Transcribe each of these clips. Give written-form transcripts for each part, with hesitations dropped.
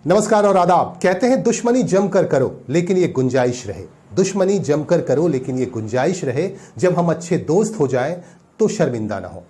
नमस्कार और आदाब। कहते हैं दुश्मनी जमकर करो लेकिन ये गुंजाइश रहे। दुश्मनी जमकर करो लेकिन ये गुंजाइश रहे, जब हम अच्छे दोस्त हो जाएं तो शर्मिंदा ना हो।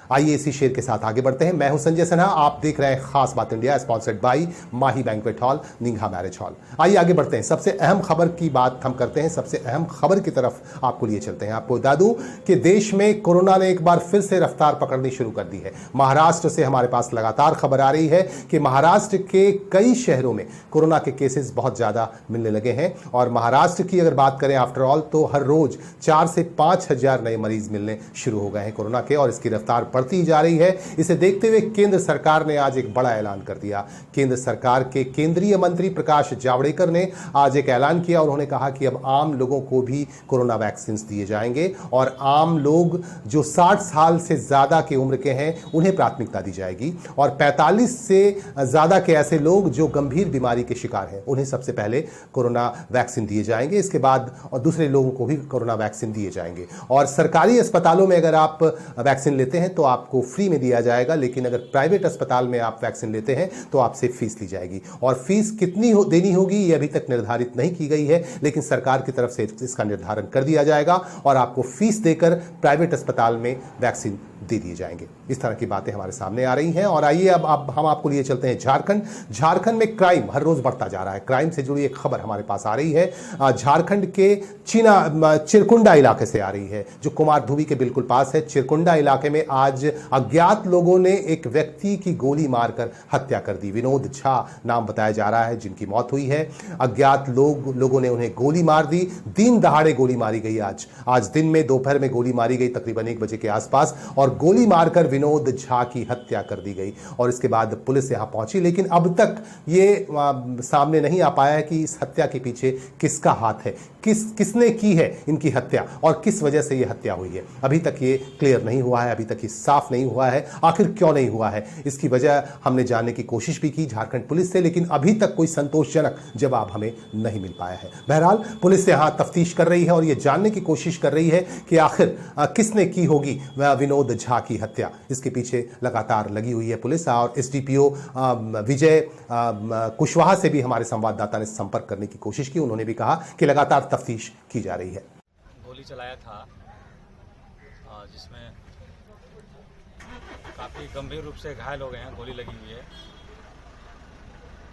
आइए इसी शेर के साथ आगे बढ़ते हैं। मैं हूं संजय सिन्हा, आप देख रहे हैं खास बात India, sponsored by Mahi banquet hall, Ningha marriage hall. आइए आगे बढ़ते हैं। सबसे अहम खबर की बात हम करते हैं। सबसे अहम खबर की तरफ आपको लिए चलते हैं। आपको बता दूं कि देश में कोरोना ने एक बार फिर से रफ्तार पकड़नी शुरू कर दी है। महाराष्ट्र से हमारे पास लगातार खबर आ रही है कि महाराष्ट्र के कई शहरों में कोरोना के केसेस बहुत ज्यादा मिलने लगे हैं। और महाराष्ट्र की अगर बात करें आफ्टर ऑल, तो हर रोज 4 से 5 हजार नए मरीज मिलने शुरू हो गए हैं कोरोना के, और इसकी रफ्तार बढ़ती जा रही है। इसे देखते हुए केंद्र सरकार ने आज एक बड़ा ऐलान कर दिया। केंद्र सरकार के केंद्रीय मंत्री प्रकाश जावड़ेकर ने आज एक ऐलान किया। उन्होंने कहा कि अब आम लोगों को भी कोरोना वैक्सीन दिए जाएंगे और आम लोग जो 60 साल से ज्यादा की उम्र के हैं उन्हें प्राथमिकता दी जाएगी, और 45 से ज्यादा के ऐसे लोग जो गंभीर बीमारी के शिकार हैं उन्हें सबसे पहले कोरोना वैक्सीन दिए जाएंगे। इसके बाद और दूसरे लोगों को भी कोरोना वैक्सीन दिए जाएंगे। और सरकारी अस्पतालों में अगर आप वैक्सीन लेते हैं तो आपको फ्री में दिया जाएगा, लेकिन अगर प्राइवेट अस्पताल में आप वैक्सीन लेते हैं तो आपसे फीस ली जाएगी। और फीस कितनी देनी होगी ये अभी तक निर्धारित नहीं की गई है, लेकिन सरकार की तरफ से इसका निर्धारण कर दिया जाएगा और आपको फीस देकर प्राइवेट अस्पताल में वैक्सीन दे दिए जाएंगे। इस तरह की बातें हमारे सामने आ रही हैं। और आइए अब हम आपको लिए चलते हैं झारखंड। झारखंड में क्राइम हर रोज बढ़ता जा रहा है। क्राइम से जुड़ी एक खबर हमारे पास आ रही है। झारखंड के चिरकुंडा इलाके से आ रही है, जो कुमारधुवी के बिल्कुल पास है। चिरकुंडा इलाके में आज अज्ञात लोगों ने एक व्यक्ति की गोली मारकर हत्या कर दी। विनोद झा नाम बताया जा रहा है जिनकी मौत हुई है। अज्ञात लोगों ने उन्हें गोली मार दी। दिन दहाड़े गोली मारी गई। आज दिन में दोपहर में गोली मारी गई तकरीबन 1 बजे के आसपास, और गोली मारकर विनोद झा की हत्या कर दी गई। और इसके बाद पुलिस यहां पहुंची, लेकिन अब तक ये सामने नहीं आ पाया है कि इस हत्या के पीछे किसका हाथ है, किसने की है इनकी हत्या और किस वजह से ये हत्या हुई है। अभी तक ये क्लियर नहीं हुआ है, अभी तक ये साफ नहीं हुआ है। आखिर क्यों नहीं हुआ है, इसकी वजह हमने जानने की कोशिश भी की झारखंड पुलिस से, लेकिन अभी तक कोई संतोषजनक जवाब हमें नहीं मिल पाया है। बहरहाल पुलिस यहां तफ्तीश कर रही है और ये जानने की कोशिश कर रही है कि आखिर किसने की होगी विनोद झा की हत्या। इसके पीछे लगातार लगी हुई है पुलिस। और एसडीपीओ विजय कुशवाहा से भी हमारे संवाददाता ने संपर्क करने की कोशिश की। उन्होंने भी कहा कि लगातार तफ्तीश की जा रही है। गोली चलाया था जिसमें काफ़ी गंभीर रूप से घायल हो गए हैं, गोली लगी हुई है,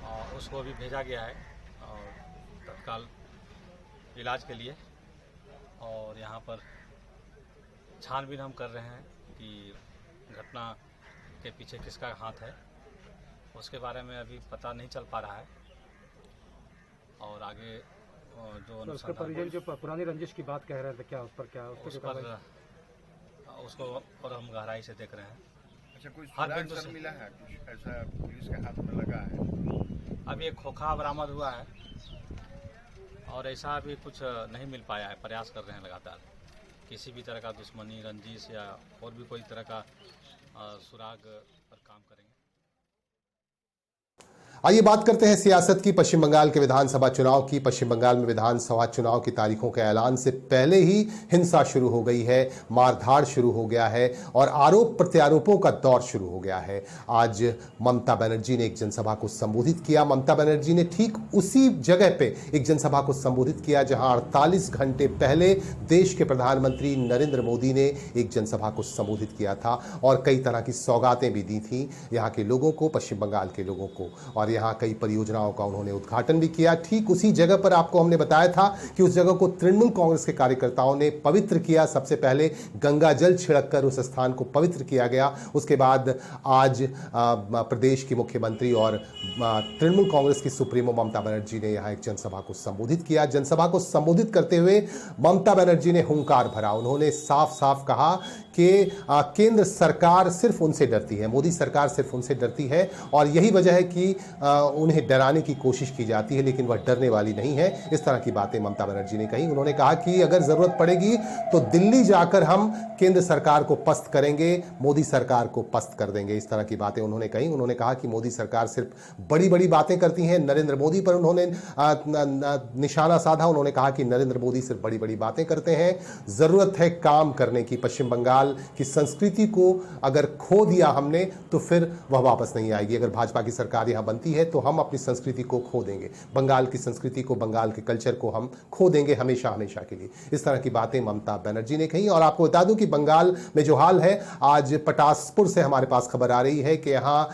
और उसको भी भेजा गया है और तत्काल इलाज के लिए। और यहाँ पर छानबीन हम कर रहे हैं कि घटना के पीछे किसका हाथ है, उसके बारे में अभी पता नहीं चल पा रहा है। और आगे जो तो उसके परिजन जो पुरानी रंजिश की बात कह रहे थे, क्या उस पर उसको और हम गहराई से देख रहे हैं। अच्छा, कुछ सुराग मिला है, कुछ ऐसा पुलिस के हाथ में लगा है? अभी एक खोखा बरामद हुआ है और ऐसा अभी कुछ नहीं मिल पाया है। प्रयास कर रहे हैं लगातार, किसी भी तरह का दुश्मनी, रंजिश या और भी कोई तरह का सुराग पर काम करेंगे। आइए बात करते हैं सियासत की। पश्चिम बंगाल के विधानसभा चुनाव की। पश्चिम बंगाल में विधानसभा चुनाव की तारीखों के ऐलान से पहले ही हिंसा शुरू हो गई है, मारधाड़ शुरू हो गया है और आरोप प्रत्यारोपों का दौर शुरू हो गया है। आज ममता बनर्जी ने एक जनसभा को संबोधित किया। ममता बनर्जी ने ठीक उसी जगह पे एक जनसभा को संबोधित किया जहां 48 घंटे पहले देश के प्रधानमंत्री नरेंद्र मोदी ने एक जनसभा को संबोधित किया था और कई तरह की सौगातें भी दी थी यहाँ के लोगों को, पश्चिम बंगाल के लोगों को। और यहाँ कई परियोजनाओं का उन्होंने उद्घाटन भी किया। ठीक उसी जगह पर आपको हमने बताया था कि उस जगह को तृणमूल कांग्रेस के कार्यकर्ताओं ने पवित्र किया। सबसे पहले गंगा जल छिड़ककर उस स्थान को पवित्र किया गया। उसके बाद आज प्रदेश की मुख्यमंत्री और तृणमूल कांग्रेस की सुप्रीमो ममता बनर्जी ने यहाँ एक जनसभा को संबोधित किया। जनसभा को संबोधित करते हुए ममता बनर्जी ने हुंकार भरा। उन्होंने साफ साफ कहा कि केंद्र सरकार सिर्फ उनसे डरती है, मोदी सरकार सिर्फ उनसे डरती है और यही वजह है कि उन्हें डराने की कोशिश की जाती है, लेकिन वह डरने वाली नहीं है। इस तरह की बातें ममता बनर्जी ने कही। उन्होंने कहा कि अगर जरूरत पड़ेगी तो दिल्ली जाकर हम केंद्र सरकार को पस्त करेंगे, मोदी सरकार को पस्त कर देंगे। इस तरह की बातें उन्होंने कही। उन्होंने कहा कि मोदी सरकार सिर्फ बड़ी बड़ी बातें करती हैं। नरेंद्र मोदी पर उन्होंने निशाना साधा। उन्होंने कहा कि नरेंद्र मोदी सिर्फ बड़ी बड़ी बातें करते हैं, जरूरत है काम करने की। पश्चिम बंगाल की संस्कृति को अगर खो दिया हमने तो फिर वह वापस नहीं आएगी। अगर भाजपा की सरकार यहां बनती संस्कृति है तो हम अपनी संस्कृति को खो देंगे, बंगाल की संस्कृति को, बंगाल के कल्चर को हम खो देंगे हमेशा हमेशा के लिए। इस तरह की बातें ममता बनर्जी ने कही। और आपको बता दूं कि बंगाल में जो हाल है, आज पटासपुर से हमारे पास खबर आ रही है कि यहाँ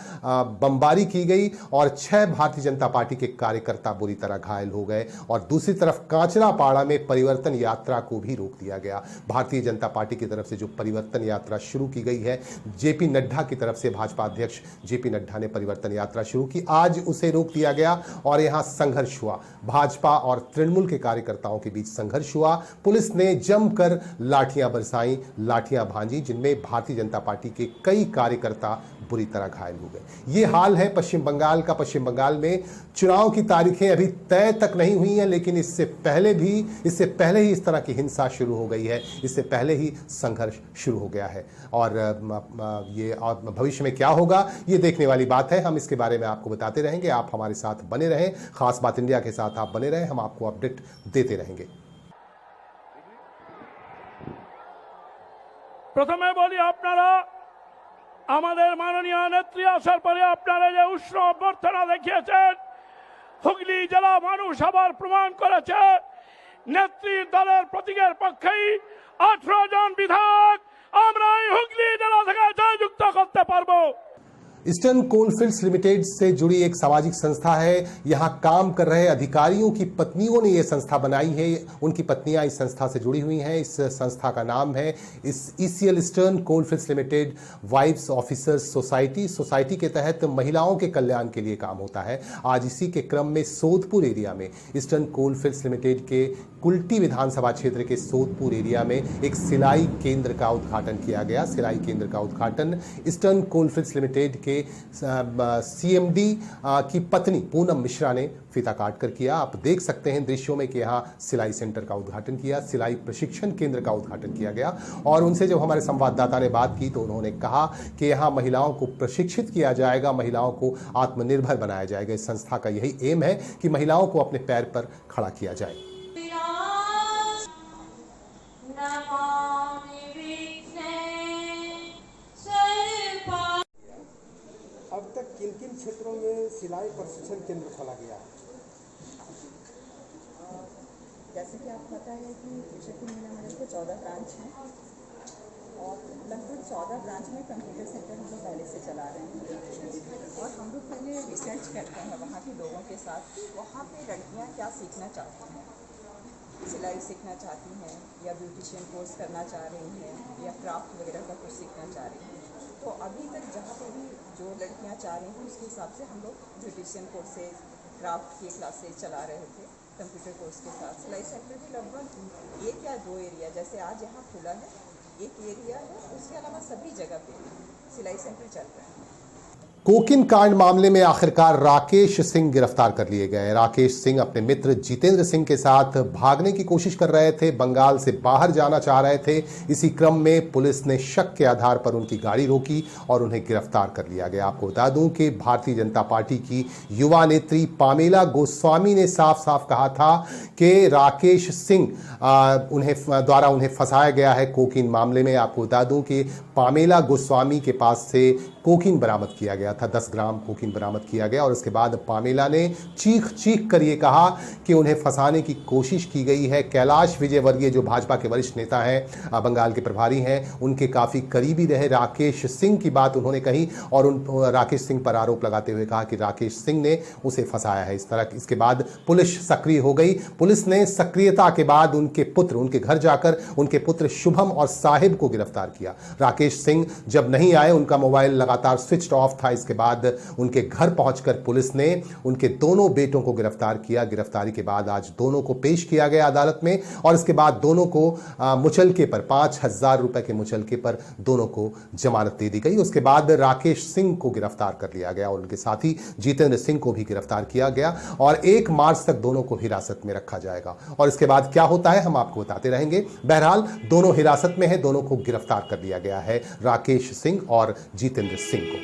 बमबारी की गई और 6 भारतीय जनता पार्टी के कार्यकर्ता बुरी तरह घायल हो गए। और दूसरी तरफ कांचरापाड़ा में परिवर्तन यात्रा को भी रोक दिया गया। भारतीय जनता पार्टी की तरफ से जो परिवर्तन यात्रा शुरू की गई है, जेपी नड्डा की तरफ से, भाजपा अध्यक्ष जेपी नड्डा ने परिवर्तन यात्रा शुरू की, आज उसे रोक दिया गया और यहां संघर्ष हुआ। भाजपा और तृणमूल के कार्यकर्ताओं के बीच संघर्ष हुआ। पुलिस ने जमकर लाठियां बरसाई, लाठियां भांजी, जिनमें भारतीय जनता पार्टी के कई कार्यकर्ता बुरी तरह घायल हो गए। ये हाल है पश्चिम बंगाल का। पश्चिम बंगाल में चुनाव की तारीखें अभी तय तक नहीं हुई हैं, लेकिन इससे पहले ही इस तरह की हिंसा शुरू हो गई है, इससे पहले ही संघर्ष शुरू हो गया है। और ये भविष्य में क्या होगा, ये देखने वाली बात है। हम इसके बारे में आपको बताते रहेंगे। आप हमारे साथ बने रहें, खास बात इंडिया के साथ आप बने रहें, हम आपको अपडेट देते रहेंगे। प्रथमे बोली আপনারা আমাদের মাননীয় নেত্রী আসার পরে আপনারা যে উষ্ণ অভ্যর্থনা দেখিয়েছেন, হুগলি জেলা মানুষ আবার প্রমাণ করেছে নেত্রীর দলের প্রতীকের পক্ষেই 18 জন বিধায়ক আমরা এই হুগলি জেলা থেকে জয়যুক্ত করতে পারবো। ईस्टर्न कोलफील्ड्स लिमिटेड से जुड़ी एक सामाजिक संस्था है। यहां काम कर रहे अधिकारियों की पत्नियों ने यह संस्था बनाई है। उनकी पत्नियां इस संस्था से जुड़ी हुई हैं। इस संस्था का नाम है ECL Eastern Coalfields Limited wives officers society के तहत महिलाओं के कल्याण के लिए काम होता है। आज इसी के क्रम में सोदपुर एरिया में ईस्टर्न कोलफील्ड्स लिमिटेड के कुल्टी विधानसभा क्षेत्र के सोदपुर एरिया में एक सिलाई केंद्र का उद्घाटन किया गया। सिलाई केंद्र का उद्घाटन ईस्टर्न कोलफील्ड्स लिमिटेड के सीएमडी की पत्नी पूनम मिश्रा ने फीता काट कर किया। आप देख सकते हैं दृश्यों में कि यहाँ सिलाई सेंटर का उद्घाटन किया, सिलाई प्रशिक्षण केंद्र का उद्घाटन किया गया। और उनसे जब हमारे संवाददाता ने बात की तो उन्होंने कहा कि यहाँ महिलाओं को प्रशिक्षित किया जाएगा, महिलाओं को आत्मनिर्भर बनाया जाएगा। इस संस्था का यही एम है कि महिलाओं को अपने पैर पर खड़ा किया जाए। अब तक किन किन क्षेत्रों में सिलाई प्रशिक्षण केंद्र खोला गया है? जैसे कि आपको पता है कि शक्ति मीना मंडल के 14 ब्रांच हैं और लगभग 14 ब्रांच में कंप्यूटर सेंटर हम लोग पहले से चला रहे हैं। और हम लोग पहले रिसर्च करते हैं वहाँ के लोगों के साथ कि वहाँ पे लड़कियाँ क्या सीखना चाहती हैं, सिलाई सीखना चाहती हैं या ब्यूटिशियन कोर्स करना चाह रही हैं या क्राफ्ट वगैरह का कुछ सीखना चाह रही हैं। तो अभी तक जहाँ पे भी जो लड़कियाँ चाह रही हैं उसके हिसाब से हम लोग ब्यूटिशियन कोर्सेज, क्राफ्ट की क्लासेज चला रहे थे कंप्यूटर कोर्स के साथ। सिलाई सेंटर भी लगभग 1 या 2 एरिया, जैसे आज यहाँ खुला है 1 एरिया है, उसके अलावा सभी जगह पे सिलाई सेंटर चल रहे हैं। कोकिन कांड मामले में आखिरकार राकेश सिंह गिरफ्तार कर लिए गए। राकेश सिंह अपने मित्र जितेंद्र सिंह के साथ भागने की कोशिश कर रहे थे, बंगाल से बाहर जाना चाह रहे थे। इसी क्रम में पुलिस ने शक के आधार पर उनकी गाड़ी रोकी और उन्हें गिरफ्तार कर लिया गया। आपको बता दूं कि भारतीय जनता पार्टी की युवा नेत्री पामेला गोस्वामी ने साफ साफ कहा था कि राकेश सिंह द्वारा उन्हें फंसाया गया है कोकीन मामले में। आपको बता दूं कि पामेला गोस्वामी के पास से कोकीन बरामद किया गया था, 10 ग्राम कोकीन बरामद किया गया। और उसके बाद पामेला ने चीख कर ये कहा कि उन्हें फंसाने की कोशिश की गई है। कैलाश विजयवर्गीय जो भाजपा के वरिष्ठ नेता हैं, बंगाल के प्रभारी हैं, उनके काफ़ी करीबी रहे राकेश सिंह की बात उन्होंने कही और राकेश सिंह पर आरोप लगाते हुए कहा कि राकेश सिंह ने उसे फंसाया है। इसके बाद पुलिस सक्रिय हो गई। पुलिस ने सक्रियता के बाद उनके घर जाकर उनके पुत्र शुभम और साहिब को गिरफ्तार किया। राकेश सिंह जब नहीं आए, उनका मोबाइल लगातार स्विच ऑफ था। इसके बाद उनके घर पहुंचकर पुलिस ने उनके दोनों बेटों को गिरफ्तार किया। गिरफ्तारी के बाद आज दोनों को पेश किया गया अदालत में और इसके बाद दोनों को मुचलके पर 5,000 रुपए के मुचलके पर दोनों को जमानत दे दी गई। उसके बाद राकेश सिंह को गिरफ्तार कर लिया गया और उनके साथी जितेंद्र सिंह को भी गिरफ्तार किया गया और 1 मार्च तक दोनों को हिरासत में रखा जाएगा। और इसके बाद क्या होता है हम आपको बताते रहेंगे। बहरहाल दोनों हिरासत में है, दोनों को गिरफ्तार कर लिया गया है, राकेश सिंह और जितेंद्र सिंह को।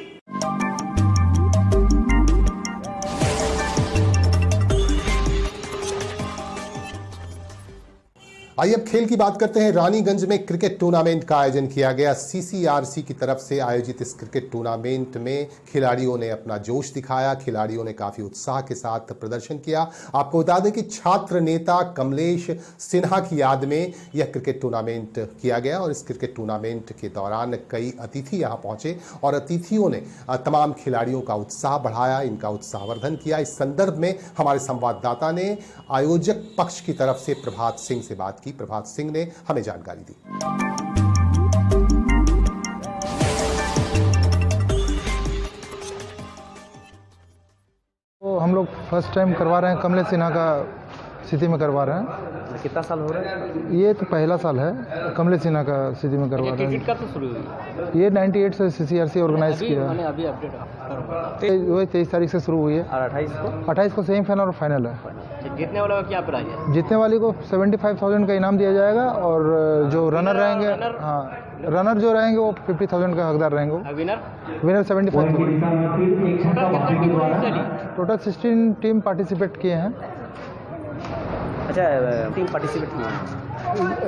आइए अब खेल की बात करते हैं। रानीगंज में क्रिकेट टूर्नामेंट का आयोजन किया गया। सीसीआरसी की तरफ से आयोजित इस क्रिकेट टूर्नामेंट में खिलाड़ियों ने अपना जोश दिखाया, खिलाड़ियों ने काफी उत्साह के साथ प्रदर्शन किया। आपको बता दें कि छात्र नेता कमलेश सिन्हा की याद में यह क्रिकेट टूर्नामेंट किया गया और इस क्रिकेट टूर्नामेंट के दौरान कई अतिथि यहां पहुंचे और अतिथियों ने तमाम खिलाड़ियों का उत्साह बढ़ाया, इनका उत्साहवर्धन किया। इस संदर्भ में हमारे संवाददाता ने आयोजक पक्ष की तरफ से प्रभात सिंह से बात की। प्रभात सिंह ने हमें जानकारी दी। तो हम लोग फर्स्ट टाइम करवा रहे हैं, कमलेश सिन्हा का सिटी में करवा रहे हैं। कितना साल हो रहा है? ये तो पहला साल है, कमलेश सिन्हा का सिटी में करवा रहे हैं। क्रिकेट कब से शुरू हुई? ये 98 से सीसीआरसी ऑर्गेनाइज किया है। अभी अपडेट वही 23 तारीख से शुरू हुई है और 28 को सेमीफाइनल और फाइनल है। जीतने वाले का क्या प्राइस है? जीतने वाले को 75,000 का इनाम दिया जाएगा और जो रनर रहेंगे, हाँ रनर जो रहेंगे वो 50,000 का हकदार रहेंगे। विनर 75,000। टोटल 16 टीम पार्टिसिपेट किए हैं। अच्छा, टीम पार्टिसिपेट किए हैं।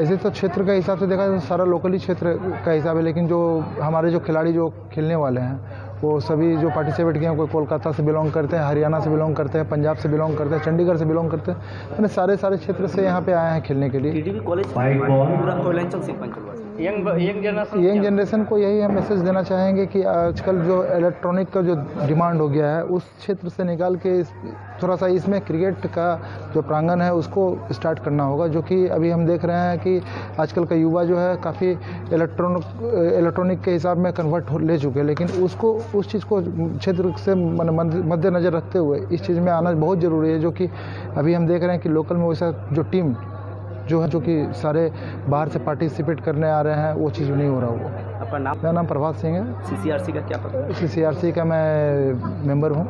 ऐसे तो क्षेत्र के हिसाब से देखा जाए तो सारा लोकली क्षेत्र का हिसाब है, लेकिन जो हमारे जो खिलाड़ी जो खेलने वाले हैं वो सभी जो पार्टिसिपेट किए हैं, कोई कोलकाता से बिलोंग करते हैं, हरियाणा से बिलोंग करते हैं, पंजाब से बिलोंग करते हैं, चंडीगढ़ से बिलोंग करते हैं, मैंने सारे क्षेत्र से यहाँ पे आए हैं खेलने के लिए। टीडीपी कॉलेज पूरा कोयलांचल से यंग जनरेशन को यही हम मैसेज देना चाहेंगे कि आजकल जो इलेक्ट्रॉनिक का जो डिमांड हो गया है उस क्षेत्र से निकाल के थोड़ा सा इसमें क्रिकेट का जो प्रांगण है उसको स्टार्ट करना होगा, जो कि अभी हम देख रहे हैं कि आजकल का युवा जो है काफ़ी इलेक्ट्रॉनिक के हिसाब में कन्वर्ट ले चुके हैं, लेकिन उसको उस चीज़ को क्षेत्र से मद्देनज़र रखते हुए इस चीज़ में आना बहुत ज़रूरी है, जो कि अभी हम देख रहे हैं कि लोकल में वैसा जो टीम जो है, जो कि सारे बाहर से पार्टिसिपेट करने आ रहे हैं, वो चीज़ नहीं हो रहा। वो आपका नाम? मेरा नाम प्रभात सिंह है। सीसीआरसी का क्या पता? सीसीआरसी का मैं मेंबर हूँ।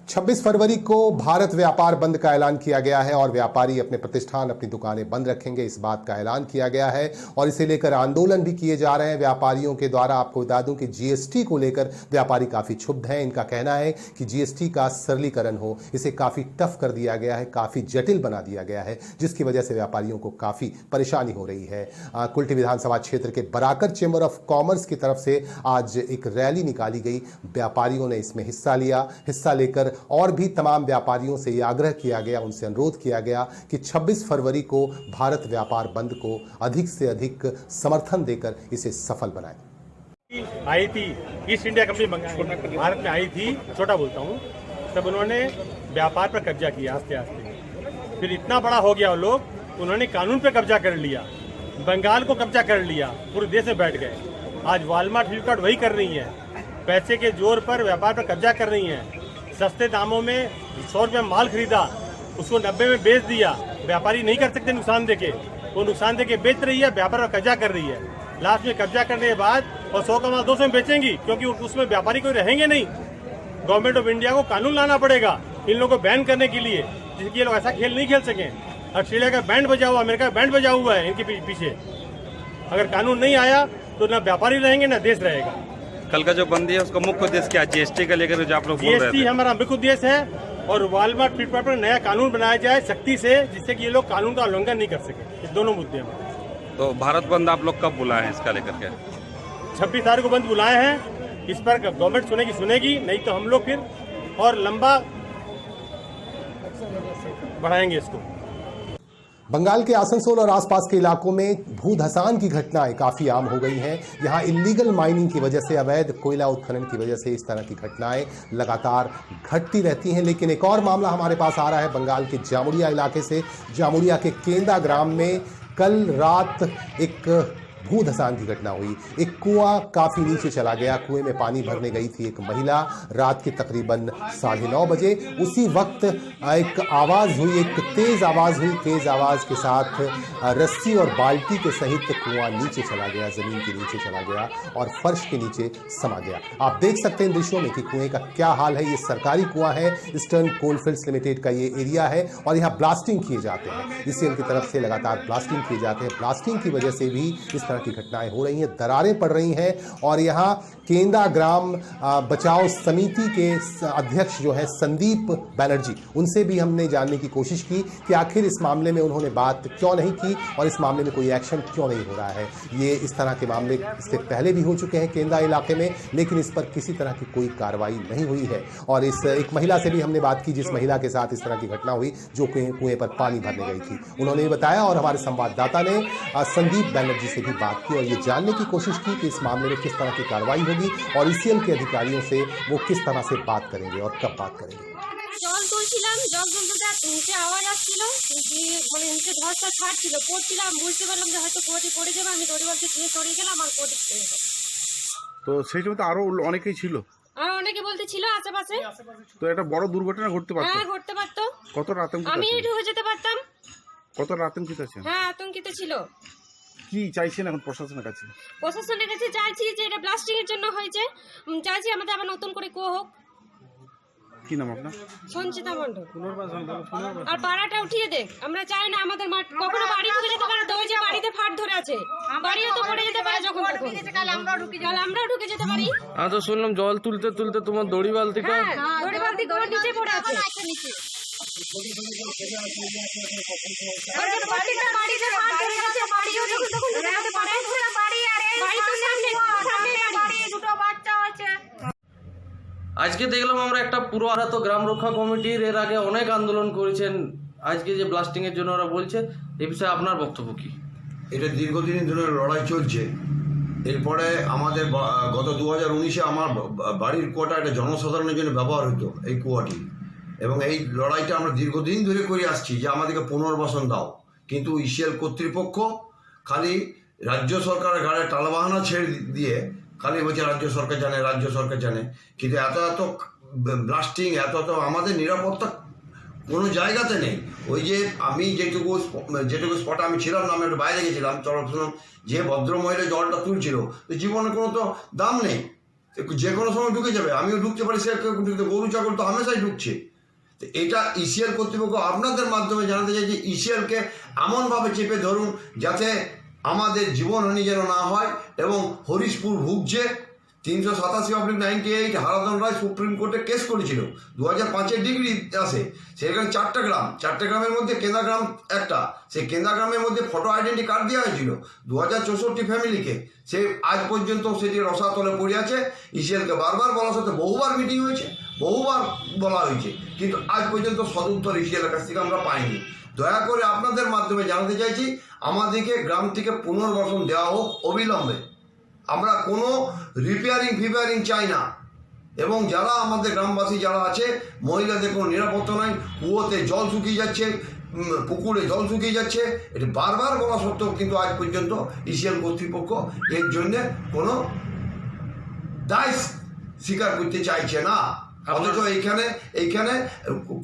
26 फरवरी को भारत व्यापार बंद का ऐलान किया गया है और व्यापारी अपने प्रतिष्ठान, अपनी दुकानें बंद रखेंगे, इस बात का ऐलान किया गया है और इसे लेकर आंदोलन भी किए जा रहे हैं व्यापारियों के द्वारा। आपको बता दूं कि जीएसटी को लेकर व्यापारी काफी क्षुब्ध हैं। इनका कहना है कि जीएसटी का सरलीकरण हो, इसे काफी टफ कर दिया गया है, काफी जटिल बना दिया गया है, जिसकी वजह से व्यापारियों को काफी परेशानी हो रही है। कुल्टी विधानसभा क्षेत्र के बराकर चेंबर ऑफ कॉमर्स की तरफ से आज एक रैली निकाली गई, व्यापारियों ने इसमें हिस्सा लेकर और भी तमाम व्यापारियों से यह आग्रह किया गया, उनसे अनुरोध किया गया कि 26 फरवरी को भारत व्यापार बंद को अधिक से अधिक समर्थन देकर इसे सफल बनाएं। आई थी ईस्ट इंडिया कंपनी भारत में आई थी, छोटा बोलता हूँ, तब उन्होंने व्यापार पर कब्जा किया आस्ते आस्ते। फिर इतना बड़ा हो गया वो लोग, उन्होंने कानून पर कब्जा कर लिया, बंगाल को कब्जा कर लिया, पूरे देश में बैठ गए। आज वॉलमार्ट, फ्लिपकार्ट वही कर रही है, पैसे के जोर पर व्यापार पर कब्जा कर रही है। सस्ते दामों में 100 रुपये माल खरीदा, उसको 90 में बेच दिया। व्यापारी नहीं कर सकते नुकसान देके, वो नुकसान देके बेच रही है, व्यापार पर कब्जा कर रही है। लास्ट में कब्जा करने के बाद और 100 का माल 200 में बेचेंगी, क्योंकि उसमें व्यापारी कोई रहेंगे नहीं। गवर्नमेंट ऑफ इंडिया को कानून लाना पड़ेगा इन लोगों को बैन करने के लिए, जिसके ये लोग ऐसा खेल नहीं खेल सकें। ऑस्ट्रेलिया का बैंड बजा हुआ, अमेरिका का बैंड बजा हुआ है इनके पीछे। अगर कानून नहीं आया तो ना व्यापारी रहेंगे ना देश रहेगा। कल का जो बंदी है उसका मुख्य उद्देश्य क्या है? जीएसटी का लेकर जो आप लोग बोल रहे थे। जीएसटी हमारा मुख्य उद्देश्य है और वॉलमार्ट, फ्लिपकार्ट पर नया कानून बनाया जाए सख्ती से, जिससे कि ये लोग कानून का उल्लंघन नहीं कर सके। इस दोनों मुद्दे हमारे। तो भारत बंद आप लोग कब बुलाए हैं इसका लेकर के? 26 तारीख को बंद बुलाए हैं। इस पर गवर्नमेंट सुनेगी, नहीं तो हम लोग फिर और लंबा बढ़ाएंगे इसको। बंगाल के आसनसोल और आसपास के इलाकों में भूधसान की घटनाएं काफी आम हो गई हैं। यहां इलीगल माइनिंग की वजह से, अवैध कोयला उत्खनन की वजह से इस तरह की घटनाएं लगातार घटती रहती हैं। लेकिन एक और मामला हमारे पास आ रहा है बंगाल के जामुड़िया इलाके से। जामुड़िया के केंदा ग्राम में कल रात एक भूधसान की घटना हुई। एक कुआं काफी नीचे चला गया, कुएं में पानी भरने गई थी एक महिला रात के तकरीबन 9:30 बजे। उसी वक्त एक आवाज हुई, एक तेज आवाज हुई, तेज आवाज के साथ रस्सी और बाल्टी के सहित कुआं नीचे चला गया, जमीन के नीचे चला गया और फर्श के नीचे समा गया। आप देख सकते हैं इन दृश्यों में कि कुएं का क्या हाल है। ये सरकारी कुआं है, ईस्टर्न कोलफील्ड्स लिमिटेड का ये एरिया है और यहाँ ब्लास्टिंग किए जाते हैं। ईसीएल की तरफ से लगातार ब्लास्टिंग किए जाते हैं। ब्लास्टिंग की वजह से भी इस तरह तरह की घटनाएं हो रही हैं, दरारें पड़ रही हैं। और यहाँ केंदा ग्राम बचाओ समिति के अध्यक्ष जो है संदीप बैनर्जी, उनसे भी हमने जानने की कोशिश की कि आखिर इस मामले में उन्होंने बात क्यों नहीं की और इस मामले में कोई एक्शन क्यों नहीं हो रहा है। ये इस तरह के मामले इससे पहले भी हो चुके हैं केंदा इलाके में, लेकिन इस पर किसी तरह की कोई कार्रवाई नहीं हुई है। और इस एक महिला से भी हमने बात की जिस महिला के साथ इस तरह की घटना हुई, जो कुएं पर पानी भरने गई थी। उन्होंने ये बताया और हमारे संवाददाता ने संदीप बैनर्जी से भी बात की और ये जानने की कोशिश की कि इस मामले में किस तरह की कार्रवाई होगी और ईसीएल के अधिकारियों से वो किस तरह से बात करेंगे और कब बात करेंगे। জল তুলছিলাম, জল তুলতে নিচে আওয়াজ আসছিল, মানে নিচে ধসটা ছাড়ছিল, পড়ছিলাম, বুঝতে পারলাম যে হয়তো কোটি পড়ে যাবে, আমি দড়ি বালতি দিয়ে সরিয়ে গেলাম আর কোটি পড়ে গেল। তো সেই সময় তো আরো অনেকেই ছিল, আর অনেকে বলতে ছিল আশেপাশে। তো একটা বড় দুর্ঘটনা ঘটতে পারতো। হ্যাঁ, ঘটতে পারতো। কত আতঙ্কিত আমি আছেন? ঢুকে যেতে পারতাম। কত আতঙ্কিত আছেন? হ্যাঁ, আতঙ্কিত ছিল। কি চাইছেন এখন প্রশাসনের কাছে? প্রশাসনের কাছে চাইছি যে এটা ব্লাস্টিং এর জন্য হয়েছে, চাইছি আমাদের আবার নতুন করে কুয়ো হোক। কি নাম আপনার? সঞ্চিতা মণ্ডল। আর পাড়াটা উঠিয়ে দেখ, আমরা চাই না আমাদের মাঠ কখনো বাড়ি ঢুকে যেতে পারে, ওই যে বাড়িতে ফাট ধরে আছে, বাড়িও তো পড়ে যেতে পারে, যখন কাল আমরাও ঢুকে যেতে পারি। আমি তো শুনলাম জল তুলতে তুলতে তোমার দড়ি বালতিটা দড়ি বালতি গোড় নিচে পড়ে আছে। আজকে দেখলাম আমরা একটা পুরো আহত গ্রাম রক্ষা কমিটির এর আগে অনেক আন্দোলন করেছেন, আজকে যে ব্লাস্টিং এর জন্য ওরা বলছে, এই বিষয়ে আপনার বক্তব্য কি? এটা দীর্ঘদিন ধরে লড়াই চলছে। এরপরে আমাদের গত 2019-এ আমার বাড়ির কুয়াটা একটা জনসাধারণের জন্য ব্যবহার হতো এই কুয়াটি, এবং এই লড়াইটা আমরা দীর্ঘদিন ধরে করে আসছি যে আমাদেরকে পুনর্বাসন দাও। কিন্তু ইসিএল কর্তৃপক্ষ খালি রাজ্য সরকারের ঘাড়ে টালবাহানা ছেড়ে দিয়ে খালি বলছে রাজ্য সরকার জানে, কিন্তু এত ব্লাস্টিং, এত আমাদের নিরাপত্তা কোনো জায়গাতে নেই। ওই যে আমি যেটুকু স্পটে আমি ছিলাম না, আমি একটু বাইরে গেছিলাম, শুনলাম যে ভদ্রমহিলা জলটা তুলছিল, তো জীবনের কোনো তো দাম নেই, যে কোনো সময় ঢুকে যাবে, আমিও ঢুকতে পারি, সে গরু ছাগল তো হামেশাই ঢুকছে। তো এটা ইসিএল কর্তৃপক্ষ আপনাদের মাধ্যমে জানাতে চাই যে ইসিএলকে এমনভাবে চেপে ধরুন যাতে আমাদের জীবনহানি যেন না হয়। এবং হরিশপুর ভুগছে 387/98 হারাধন রায় সুপ্রিম কোর্টে কেস করেছিল, 2005-এর ডিগ্রি আসে, সেখানে 4টা গ্রামের মধ্যে কেন্দা গ্রাম একটা, সেই কেন্দা গ্রামের মধ্যে ফটো আইডেন্টি কার্ড দেওয়া হয়েছিল 2064 ফ্যামিলিকে, সে আজ পর্যন্ত সেটি রসাতলে পড়ে আছে। ইসিএলকে বারবার বলা সত্ত্বে বহুবার মিটিং হয়েছে, বহুবার বলা হয়েছে, কিন্তু আজ পর্যন্ত সদুত্তর ইসিএলের কাছ থেকে আমরা পাইনি। দয়া করে আপনাদের মাধ্যমে জানাতে চাইছি আমাদেরকে গ্রাম থেকে পুনর্বাসন দেওয়া হোক অবিলম্বে। আমরা কোনো রিপেয়ারিং চাই না। এবং যারা আমাদের গ্রামবাসী যারা আছে, মহিলাদের কোনো নিরাপত্তা নাই, কুয়োতে জল শুকিয়ে যাচ্ছে, পুকুরে জল শুকিয়ে যাচ্ছে, এটি বারবার বলা সত্ত্বেও কিন্তু আজ পর্যন্ত ইসিএল কর্তৃপক্ষ এর জন্যে কোনো দায় স্বীকার করতে চাইছে না। অথচ এইখানে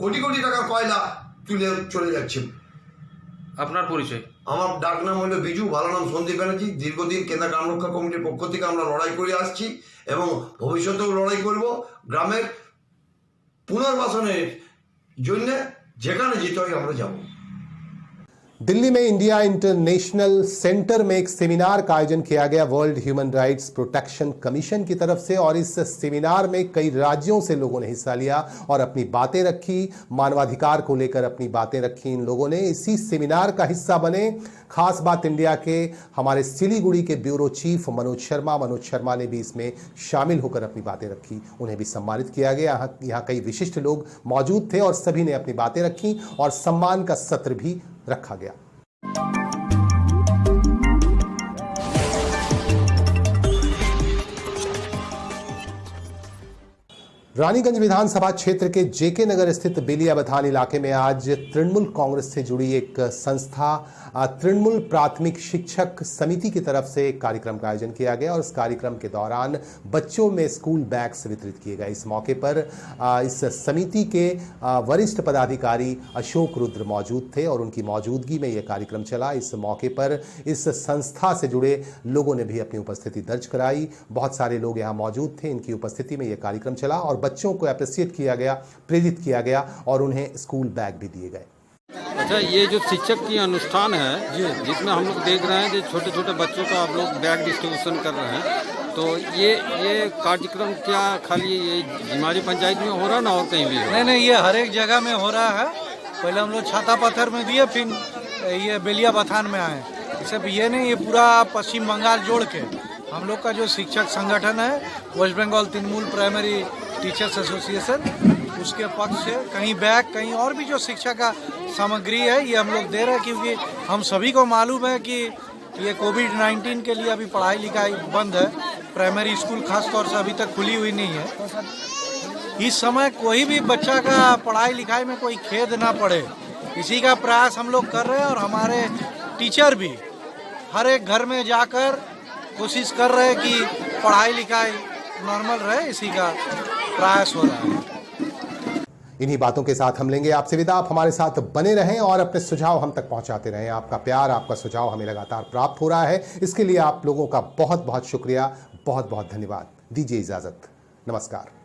কোটি কোটি টাকার কয়লা তুলে চলে যাচ্ছে। আপনার পরিচয়? আমার ডাক নাম হলো বিজু, ভালো নাম সন্দীপ ব্যানার্জি। দীর্ঘদিন কেন্দ্র গ্রাম রক্ষা কমিটির পক্ষ থেকে আমরা লড়াই করে আসছি এবং ভবিষ্যতেও লড়াই করব গ্রামের পুনর্বাসনের জন্য, যেখানে যেতে হয় আমরা যাব। दिल्ली में इंडिया इंटरनेशनल सेंटर में एक सेमिनार का आयोजन किया गया world human rights protection commission की तरफ से, और इस सेमिनार में कई राज्यों से लोगों ने हिस्सा लिया और अपनी बातें रखी, मानवाधिकार को लेकर अपनी बातें रखी इन लोगों ने। इसी सेमिनार का हिस्सा बने खास बात इंडिया के हमारे सिलीगुड़ी के ब्यूरो चीफ मनोज शर्मा ने भी इसमें शामिल होकर अपनी बातें रखी, उन्हें भी सम्मानित किया गया। यहाँ कई विशिष्ट लोग मौजूद थे और सभी ने अपनी बातें रखी और सम्मान का सत्र भी रखा गया। रानीगंज विधानसभा क्षेत्र के जेके नगर स्थित बेलिया बथान इलाके में आज तृणमूल कांग्रेस से जुड़ी एक संस्था तृणमूल प्राथमिक शिक्षक समिति की तरफ से एक कार्यक्रम का आयोजन किया गया और इस कार्यक्रम के दौरान बच्चों में स्कूल बैग्स वितरित किए गए। इस मौके पर इस समिति के वरिष्ठ पदाधिकारी अशोक रुद्र मौजूद थे और उनकी मौजूदगी में यह कार्यक्रम चला। इस मौके पर इस संस्था से जुड़े लोगों ने भी अपनी उपस्थिति दर्ज कराई। बहुत सारे लोग यहाँ मौजूद थे, इनकी उपस्थिति में यह कार्यक्रम चला और बच्चों को अप्रिशिएट किया गया, प्रेरित किया गया और उन्हें स्कूल बैग भी दिए गए। अच्छा, ये जो शिक्षक की अनुष्ठान है जिसमें हम लोग देख रहे हैं कि छोटे छोटे बच्चों का आप लोग बैग डिस्ट्रीब्यूशन कर रहे हैं, तो ये कार्यक्रम क्या खाली ये जिमारी पंचायत में हो रहा है ना और कहीं भी हो? नहीं, ये हर एक जगह में हो रहा है। पहले हम लोग छाता पत्थर में दिए, फिर ये बेलिया बथान में आए। सिर्फ ये नहीं, ये पूरा पश्चिम बंगाल जोड़ के हम लोग का जो शिक्षक संगठन है West Bengal Trinamool primary teachers association, उसके पक्ष से कहीं बैग, कहीं और भी जो शिक्षा का सामग्री है ये हम लोग दे रहे हैं, क्योंकि हम सभी को मालूम है कि ये कोविड-19 के लिए अभी पढ़ाई लिखाई बंद है। प्राइमरी स्कूल खास तौर से अभी तक खुली हुई नहीं है। इस समय कोई भी बच्चा का पढ़ाई लिखाई में कोई खेद ना पड़े, इसी का प्रयास हम लोग कर रहे हैं। और हमारे टीचर भी हर एक घर में जाकर कोशिश कर रहे हैं कि पढ़ाई लिखाई नॉर्मल रहे, इसी का प्रयास हो रहा है। इन्हीं बातों के साथ हम लेंगे आपसे विदा। आप हमारे साथ बने रहें और अपने सुझाव हम तक पहुंचाते रहें। आपका प्यार, आपका सुझाव हमें लगातार प्राप्त हो रहा है, इसके लिए आप लोगों का बहुत बहुत शुक्रिया, बहुत बहुत धन्यवाद। दीजिए इजाजत, नमस्कार।